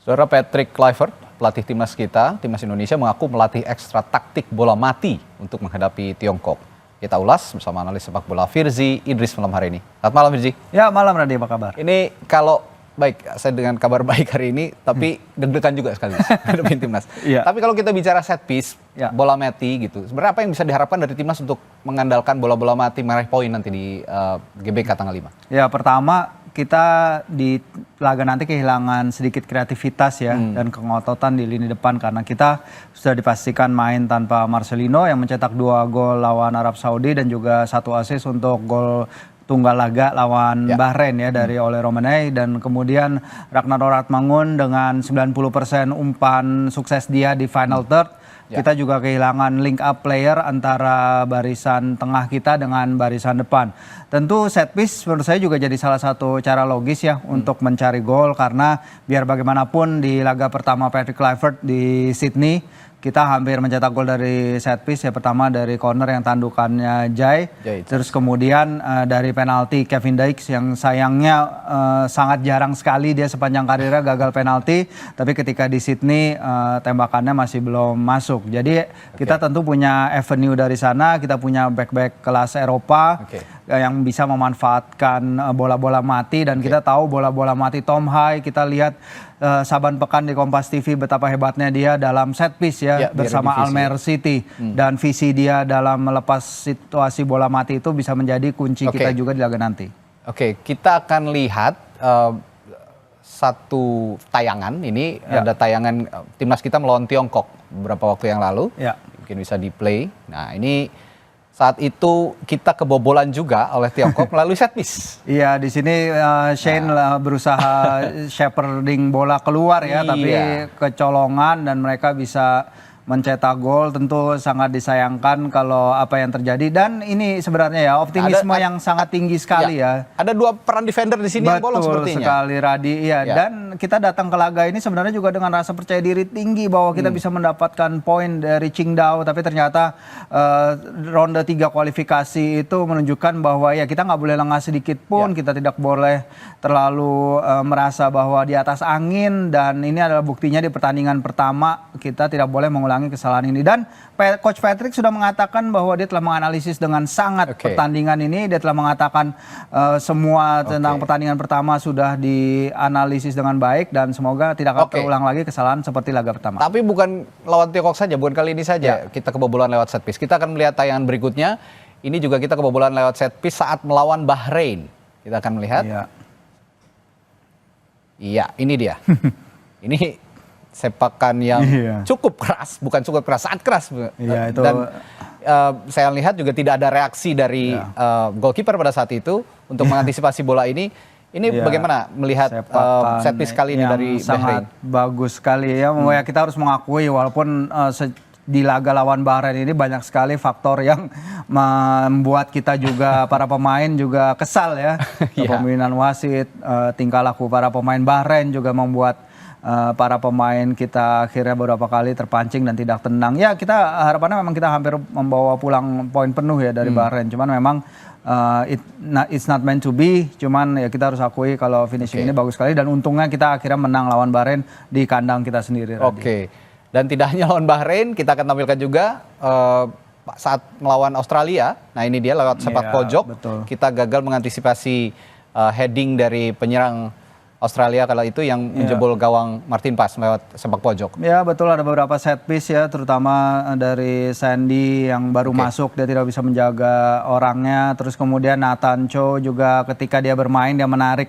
Saudara Patrick Kluivert, pelatih timnas Indonesia mengaku melatih ekstra taktik bola mati untuk menghadapi Tiongkok. Kita ulas bersama analis sepak bola Firzi Idris malam hari ini. Selamat malam Firzi. Ya malam Radhi, apa kabar? Ini kalau baik, saya dengan kabar baik hari ini, tapi deg-degan juga sekali hadapin timnas. Iya. Tapi kalau kita bicara set piece, Ya. bola mati gitu, sebenarnya apa yang bisa diharapkan dari timnas untuk mengandalkan bola-bola mati meraih poin nanti di GBK tanggal 5? Ya pertama kita di laga nanti kehilangan sedikit kreativitas ya dan kengototan di lini depan karena kita sudah dipastikan main tanpa Marcelino yang mencetak 2 gol lawan Arab Saudi dan juga 1 assist untuk gol tunggal laga lawan Bahrain ya dari Ole Romanei, dan kemudian Ragnar Oratmangun dengan 90% umpan sukses dia di final third. Kita juga kehilangan link up player antara barisan tengah kita dengan barisan depan. Tentu set piece menurut saya juga jadi salah satu cara logis ya untuk mencari gol, karena biar bagaimanapun di laga pertama Patrick Kluivert di Sydney kita hampir mencetak gol dari set piece ya. Pertama dari corner yang tandukannya Jai. Terus kemudian dari penalti Kevin Dykes yang sayangnya sangat jarang sekali dia sepanjang karirnya gagal penalti, tapi ketika di Sydney tembakannya masih belum masuk. Jadi kita tentu punya avenue dari sana, kita punya back-back kelas Eropa yang bisa memanfaatkan bola-bola mati, dan kita tahu bola-bola mati Tom Hai, kita lihat Saban pekan di Kompas TV betapa hebatnya dia dalam set piece ya bersama Almer City, dan visi dia dalam melepas situasi bola mati itu bisa menjadi kunci kita juga di laga nanti. Oke, kita akan lihat satu tayangan ini, ada tayangan timnas kita melawan Tiongkok beberapa waktu yang lalu, mungkin bisa di play. Nah ini saat itu kita kebobolan juga oleh Tiongkok melalui set piece. Iya, di sini Shane berusaha shepherding bola keluar ya, tapi kecolongan dan mereka bisa mencetak gol. Tentu sangat disayangkan kalau apa yang terjadi, dan ini sebenarnya ya optimisme yang sangat tinggi sekali ya. Ada 2 peran defender di sini yang bolong sepertinya. Betul sekali Radi, dan kita datang ke laga ini sebenarnya juga dengan rasa percaya diri tinggi bahwa kita bisa mendapatkan poin dari Qingdao, tapi ternyata ronde 3 kualifikasi itu menunjukkan bahwa ya kita nggak boleh lengah sedikit pun, kita tidak boleh terlalu merasa bahwa di atas angin, dan ini adalah buktinya di pertandingan pertama kita tidak boleh mengulangi kesalahan ini. Dan Coach Patrick sudah mengatakan bahwa dia telah menganalisis dengan sangat pertandingan ini. Dia telah mengatakan semua tentang pertandingan pertama sudah dianalisis dengan baik, dan semoga tidak akan terulang lagi kesalahan seperti laga pertama. Tapi bukan lawan Tiongkok saja, bukan kali ini saja kita kebobolan lewat set piece. Kita akan melihat tayangan berikutnya. Ini juga kita kebobolan lewat set piece saat melawan Bahrain. Kita akan melihat. Iya, ini dia. Ini sepakan yang cukup keras, bukan cukup keras, sangat keras. Dan saya lihat juga tidak ada reaksi dari goalkeeper pada saat itu untuk mengantisipasi bola ini. Ini bagaimana melihat set piece kali ini dari Bahrain? Sangat bagus sekali ya. Kita harus mengakui walaupun di laga lawan Bahrain ini banyak sekali faktor yang membuat kita juga para pemain juga kesal ya. Kepemimpinan wasit, tingkah laku para pemain Bahrain juga membuat para pemain kita akhirnya beberapa kali terpancing dan tidak tenang. Ya kita harapannya memang kita hampir membawa pulang poin penuh ya dari Bahrain. Cuman memang it's not meant to be. Cuman ya kita harus akui kalau finishing ini bagus sekali, dan untungnya kita akhirnya menang lawan Bahrain di kandang kita sendiri. Dan tidak hanya lawan Bahrain, kita akan tampilkan juga saat melawan Australia. Nah ini dia lewat sepak pojok. Kita gagal mengantisipasi heading dari penyerang Australia kala itu yang menjebol gawang Martin Pas lewat sepak pojok. Ya betul, ada beberapa set piece ya, terutama dari Sandy yang baru masuk, dia tidak bisa menjaga orangnya. Terus kemudian Nathan Cho juga ketika dia bermain, dia menarik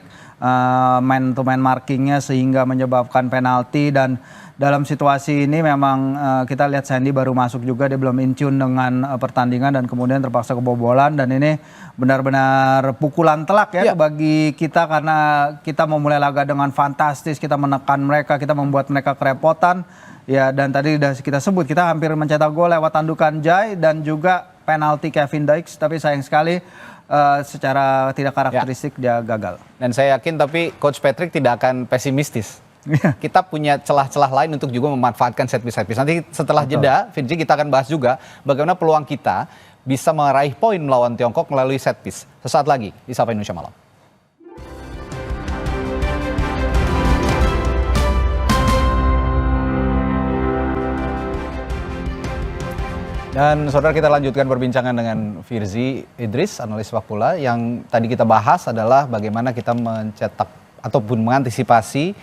man to man markingnya sehingga menyebabkan penalti. Dan dalam situasi ini memang kita lihat Sandy baru masuk juga, dia belum in tune dengan pertandingan dan kemudian terpaksa kebobolan. Dan ini benar-benar pukulan telak ya bagi kita, karena kita memulai laga dengan fantastis, kita menekan mereka, kita membuat mereka kerepotan. Ya, dan tadi sudah kita sebut, kita hampir mencetak gol lewat tandukan Jai dan juga penalti Kevin Dykes, tapi sayang sekali secara tidak karakteristik dia gagal. Dan saya yakin tapi Coach Patrick tidak akan pesimistis. Kita punya celah-celah lain untuk juga memanfaatkan set piece. Nanti setelah jeda, Vinci, kita akan bahas juga bagaimana peluang kita bisa meraih poin melawan Tiongkok melalui set piece. Sesaat lagi di Sapa Indonesia Malam. Dan saudara, kita lanjutkan perbincangan dengan Firzi Idris, analis sepak bola. Yang tadi kita bahas adalah bagaimana kita mencetak ataupun mengantisipasi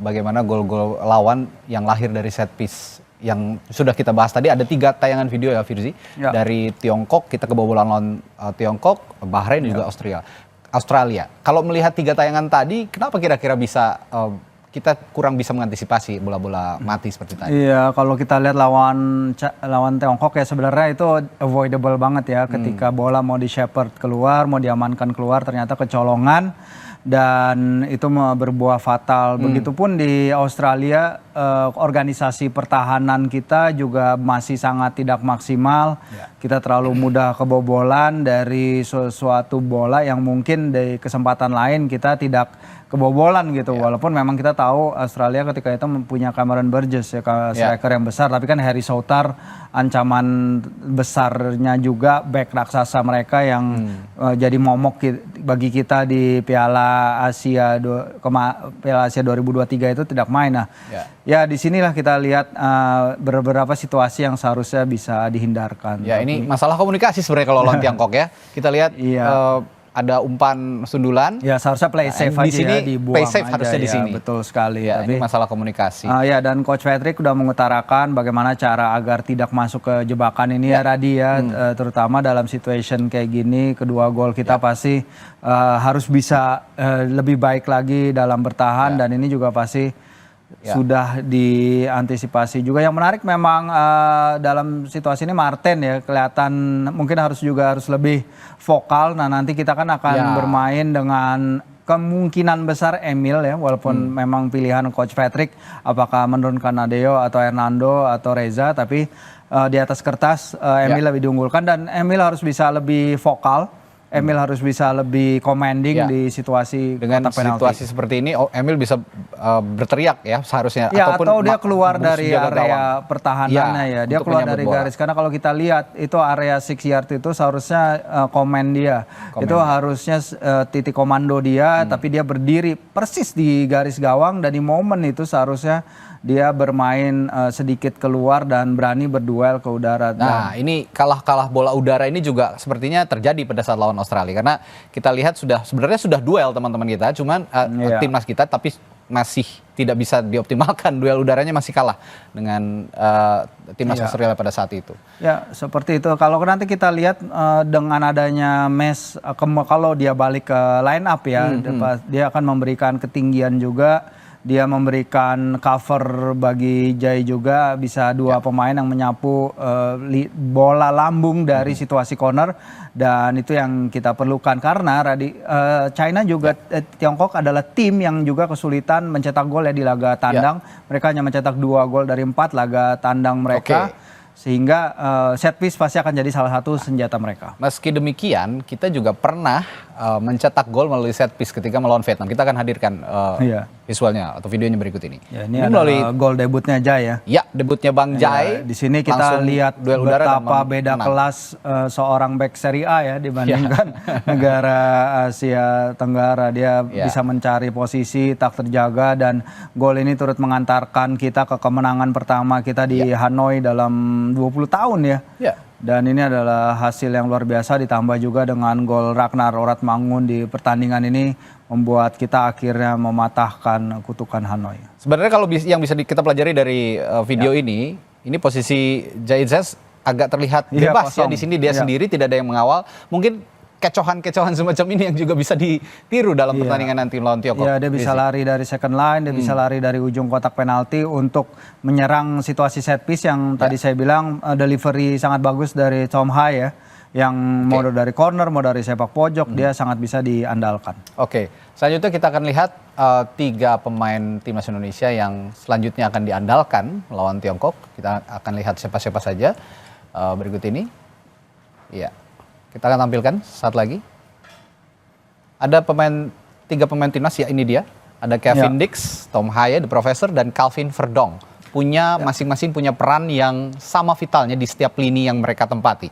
bagaimana gol-gol lawan yang lahir dari set piece. Yang sudah kita bahas tadi, ada 3 tayangan video ya Firzi, dari Tiongkok, kita kebobolan lawan Tiongkok, Bahrain, dan juga Australia. Kalau melihat 3 tayangan tadi, kenapa kira-kira bisa kita kurang bisa mengantisipasi bola-bola mati seperti tadi? Iya, kalau kita lihat lawan Tiongkok ya sebenarnya itu avoidable banget ya, ketika bola mau di-shepherd keluar, mau diamankan keluar, ternyata kecolongan dan itu berbuah fatal. Begitupun di Australia, organisasi pertahanan kita juga masih sangat tidak maksimal. Kita terlalu mudah kebobolan dari sesuatu bola yang mungkin di kesempatan lain kita tidak kebobolan gitu. Walaupun memang kita tahu Australia ketika itu mempunyai Cameron Burgess ya, striker yang besar, tapi kan Harry Souttar ancaman besarnya juga, back raksasa mereka yang jadi momok bagi kita di Piala Asia 2023 itu tidak main. Nah, ya disinilah kita lihat beberapa situasi yang seharusnya bisa dihindarkan. Ya, ini masalah komunikasi sebenarnya kalau lawan Tiongkok ya. Kita lihat ada umpan sundulan. Ya, seharusnya play safe aja di sini, ya, dibuang play safe aja, harusnya di sini. Betul sekali. Ya, tapi ini masalah komunikasi. Ya, dan Coach Patrick udah mengutarakan bagaimana cara agar tidak masuk ke jebakan ini ya Radi ya, terutama dalam situation kayak gini, kedua gol kita pasti harus bisa lebih baik lagi dalam bertahan, dan ini juga pasti sudah diantisipasi juga. Yang menarik memang dalam situasi ini Martin ya, kelihatan mungkin harus lebih vokal. Nah, nanti kita kan akan bermain dengan kemungkinan besar Emil ya, walaupun memang pilihan Coach Patrick apakah menurunkan Nadeo atau Hernando atau Reza, tapi di atas kertas Emil lebih diunggulkan, dan Emil harus bisa lebih vokal. Emil harus bisa lebih commanding di situasi dengan situasi seperti ini. Emil bisa berteriak ya seharusnya, ataupun atau dia keluar dari area pertahanannya ya, dia keluar dari garis, karena kalau kita lihat itu area 6 yard itu seharusnya command dia, itu harusnya titik komando dia, tapi dia berdiri persis di garis gawang, dan di momen itu seharusnya dia bermain sedikit keluar dan berani berduel ke udara. Nah, ini kalah bola udara ini juga sepertinya terjadi pada saat lawan Australia, karena kita lihat sebenarnya sudah duel teman-teman kita, cuman timnas kita tapi masih tidak bisa dioptimalkan, duel udaranya masih kalah dengan timnas Australia pada saat itu. Ya, seperti itu. Kalau nanti kita lihat dengan adanya Mes, kalau dia balik ke line up ya, dia akan memberikan ketinggian juga. Dia memberikan cover bagi Jai juga, bisa 2 pemain yang menyapu bola lambung dari situasi corner, dan itu yang kita perlukan karena China juga Tiongkok adalah tim yang juga kesulitan mencetak gol ya di laga tandang. Mereka hanya mencetak 2 gol dari 4 laga tandang mereka. Sehingga set piece pasti akan jadi salah satu senjata mereka. Meski demikian, kita juga pernah mencetak gol melalui set piece ketika melawan Vietnam. Kita akan hadirkan visualnya atau videonya berikut ini. Ya, ini melalui gol debutnya Jai ya. Ya, debutnya Bang Jai. Di sini kita lihat betapa beda kelas seorang back Serie A ya dibandingkan negara Asia Tenggara. Dia bisa mencari posisi, tak terjaga, dan gol ini turut mengantarkan kita ke kemenangan pertama kita di Hanoi dalam 20 tahun ya. Dan ini adalah hasil yang luar biasa, ditambah juga dengan gol Ragnar Oratmangun di pertandingan ini membuat kita akhirnya mematahkan kutukan Hanoi. Sebenarnya kalau yang bisa kita pelajari dari video ini posisi Jai Zes agak terlihat bebas ya di sini, dia sendiri, tidak ada yang mengawal. Mungkin kecohan-kecohan semacam ini yang juga bisa ditiru dalam pertandingan nanti lawan Tiongkok. Iya, dia bisa lari dari second line, dia bisa lari dari ujung kotak penalti untuk menyerang situasi set piece yang tadi saya bilang delivery sangat bagus dari Tom Hai ya. Yang mau dari corner, mau dari sepak pojok, dia sangat bisa diandalkan. Selanjutnya kita akan lihat 3 pemain timnas Indonesia yang selanjutnya akan diandalkan melawan Tiongkok. Kita akan lihat siapa-siapa saja berikut ini. Iya. Kita akan tampilkan saat lagi. Ada 3 pemain timnas ya, ini dia. Ada Kevin Dix, Tom Haye, The Professor, dan Calvin Verdong. Masing-masing punya peran yang sama vitalnya di setiap lini yang mereka tempati.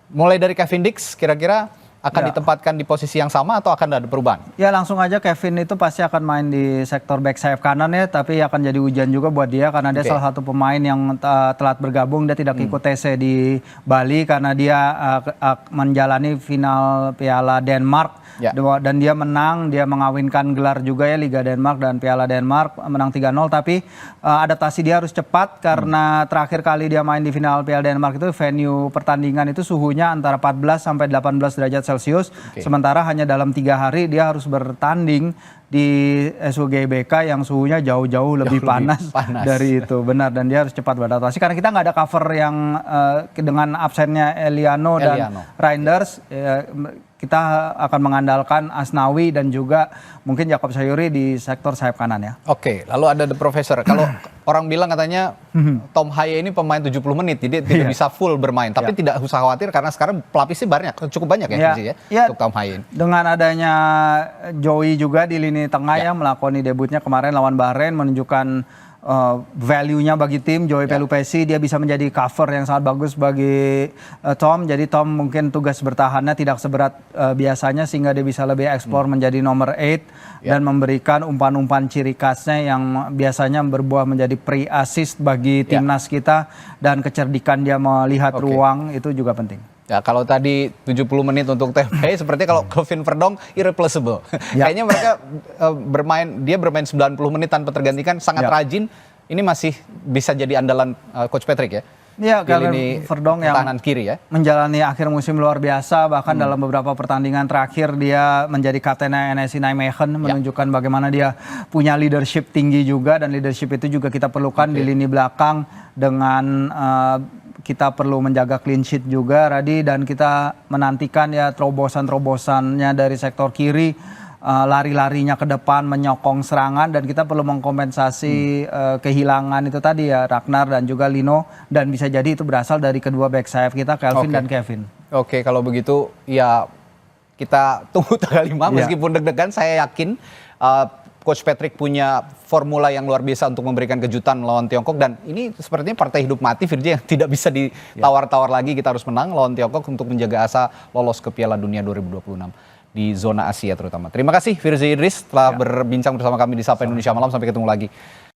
Mulai dari Kevin Dix, kira-kira akan ditempatkan di posisi yang sama atau akan ada perubahan? Ya langsung aja Kevin itu pasti akan main di sektor back sayap kanan ya, tapi akan jadi ujian juga buat dia karena dia salah satu pemain yang telat bergabung. Dia tidak ikut TC di Bali karena dia menjalani final Piala Denmark. Dan dia menang, dia mengawinkan gelar juga ya Liga Denmark dan Piala Denmark, menang 3-0, tapi adaptasi dia harus cepat karena terakhir kali dia main di final Piala Denmark itu venue pertandingan itu suhunya antara 14 sampai 18 derajat Celcius, sementara hanya dalam 3 hari dia harus bertanding di SUGBK yang suhunya jauh-jauh lebih panas dari itu, benar, dan dia harus cepat beradaptasi karena kita nggak ada cover yang dengan absennya Eliano dan Reinders. Kita akan mengandalkan Asnawi dan juga mungkin Jakob Sayuri di sektor sayap kanan ya. Oke, lalu ada The Professor. Kalau orang bilang katanya Tom Haye ini pemain 70 menit, jadi tidak bisa full bermain. Tapi tidak usah khawatir karena sekarang pelapisnya cukup banyak ya untuk Tom Haye. Dengan adanya Joey juga di lini tengah ya melakoni debutnya kemarin lawan Bahrain, menunjukkan value-nya bagi tim. Joey Pelupesi dia bisa menjadi cover yang sangat bagus bagi Tom. Jadi Tom mungkin tugas bertahannya tidak seberat biasanya sehingga dia bisa lebih eksplor menjadi nomor 8 dan memberikan umpan-umpan ciri khasnya yang biasanya berbuah menjadi pre-assist bagi timnas kita, dan kecerdikan dia melihat ruang itu juga penting. Ya, kalau tadi 70 menit untuk TP, sepertinya kalau Kelvin Verdong irreplaceable. Kayaknya mereka bermain 90 menit tanpa tergantikan, sangat rajin. Ini masih bisa jadi andalan Coach Patrick ya? Iya, Kelvin Verdong yang kiri ya, menjalani akhir musim luar biasa, bahkan dalam beberapa pertandingan terakhir dia menjadi kaptennya NSI Nijmegen, menunjukkan bagaimana dia punya leadership tinggi juga, dan leadership itu juga kita perlukan di lini belakang dengan kita perlu menjaga clean sheet juga, Radi, dan kita menantikan ya terobosan-terobosannya dari sektor kiri, lari-larinya ke depan, menyokong serangan, dan kita perlu mengkompensasi kehilangan itu tadi ya, Ragnar dan juga Lino, dan bisa jadi itu berasal dari kedua back sayap kita, Kelvin dan Kevin. Oke, kalau begitu ya kita tunggu tanggal 5, meskipun deg-degan saya yakin Coach Patrick punya formula yang luar biasa untuk memberikan kejutan melawan Tiongkok, dan ini sepertinya partai hidup mati Virji yang tidak bisa ditawar-tawar lagi. Kita harus menang lawan Tiongkok untuk menjaga asa lolos ke Piala Dunia 2026 di zona Asia terutama. Terima kasih Virji Idris telah berbincang bersama kami di Sapa Indonesia Malam, sampai ketemu lagi.